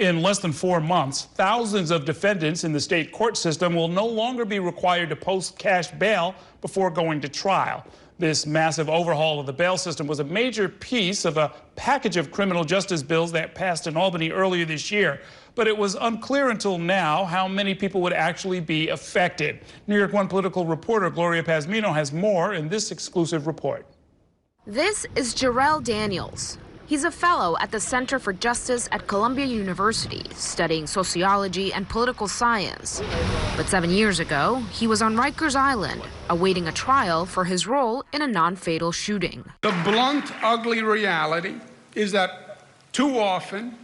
In less than 4 months, thousands of defendants in the state court system will no longer be required to post cash bail before going to trial. This massive overhaul of the bail system was a major piece of a package of criminal justice bills that passed in Albany earlier this year. But it was unclear until now how many people would actually be affected. New York One political reporter Gloria Pazmino has more in this exclusive report. This is Jarrell Daniels. He's a fellow at the Center for Justice at Columbia University, studying sociology and political science. But 7 years ago, he was on Rikers Island, awaiting a trial for his role in a non-fatal shooting. The blunt, ugly reality is that too often,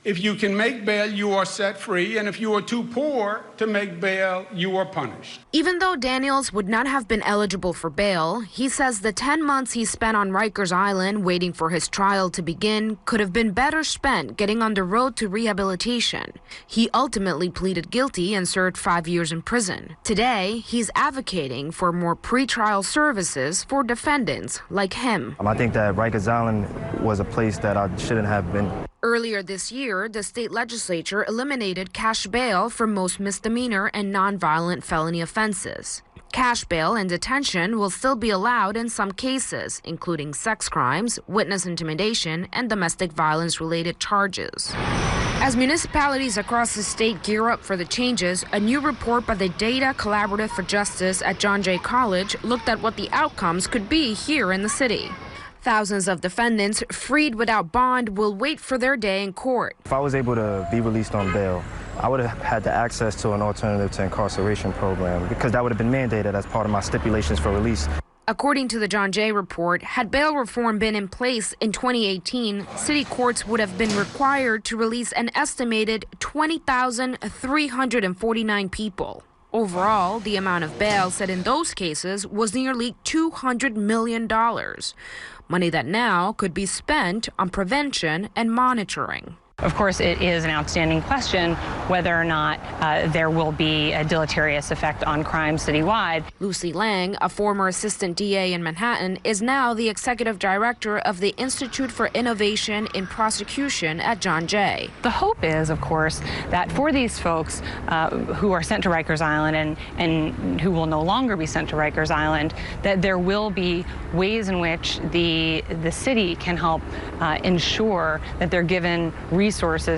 if you can make bail, you are set free, and if you are too poor to make bail, you are punished. Even though Daniels would not have been eligible for bail, he says the 10 months he spent on Rikers Island waiting for his trial to begin could have been better spent getting on the road to rehabilitation. He ultimately pleaded guilty and served 5 years in prison. Today, he's advocating for more pretrial services for defendants like him. I think that Rikers Island was a place that I shouldn't have been. Earlier this year, the state legislature eliminated cash bail for most misdemeanor and nonviolent felony offenses. Cash bail and detention will still be allowed in some cases, including sex crimes, witness intimidation, and domestic violence-related charges. As municipalities across the state gear up for the changes, a new report by the Data Collaborative for Justice at John Jay College looked at what the outcomes could be here in the city. Thousands of defendants freed without bond will wait for their day in court. If I was able to be released on bail, I would have had the access to an alternative to incarceration program because that would have been mandated as part of my stipulations for release. According to the John Jay report, had bail reform been in place in 2018, city courts would have been required to release an estimated 20,349 people. Overall, the amount of bail set in those cases was nearly $200 million, money that now could be spent on prevention and monitoring. Of course, it is an outstanding question whether or not there will be a deleterious effect on crime citywide. Lucy Lang, a former assistant DA in Manhattan, is now the executive director of the Institute for Innovation in Prosecution at John Jay. The hope is, of course, that for these folks who are sent to Rikers Island and who will no longer be sent to Rikers Island, that there will be ways in which the city can help ensure that they're given resources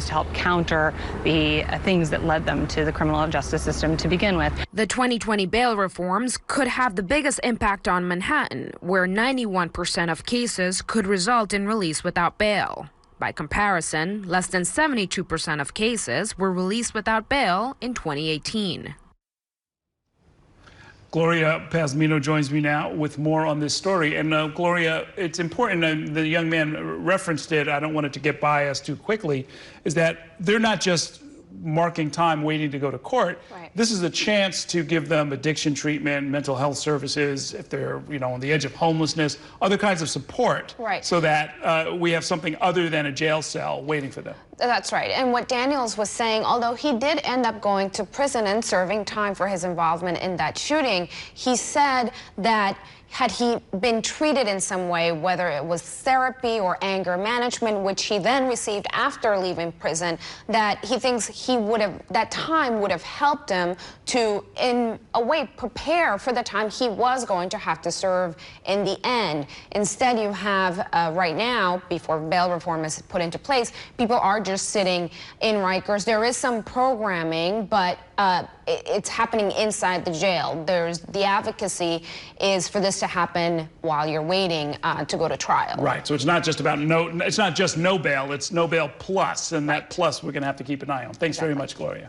to help counter the things that led them to the criminal justice system to begin with. The 2020 bail reforms could have the biggest impact on Manhattan, where 91% of cases could result in release without bail. By comparison, less than 72% of cases were released without bail in 2018. Gloria Pazmino joins me now with more on this story. And Gloria, it's important, the young man referenced it, I don't want it to get by us too quickly, is that they're not just marking time waiting to go to court. Right. This is a chance to give them addiction treatment, mental health services, if they're on the edge of homelessness, other kinds of support, right, so that we have something other than a jail cell waiting for them. That's right. And what Daniels was saying, although he did end up going to prison and serving time for his involvement in that shooting, he said that had he been treated in some way, whether it was therapy or anger management, which he then received after leaving prison, that he thinks that time would have helped him to, in a way, prepare for the time he was going to have to serve in the end. Instead, you have right now, before bail reform is put into place, people are just sitting in Rikers. There is some programming, but it's happening inside the jail. The advocacy is for this to happen while you're waiting to go to trial. Right. So it's not just about it's not just no bail. It's no bail plus, and that plus we're going to have to keep an eye on. Thanks very much, Gloria.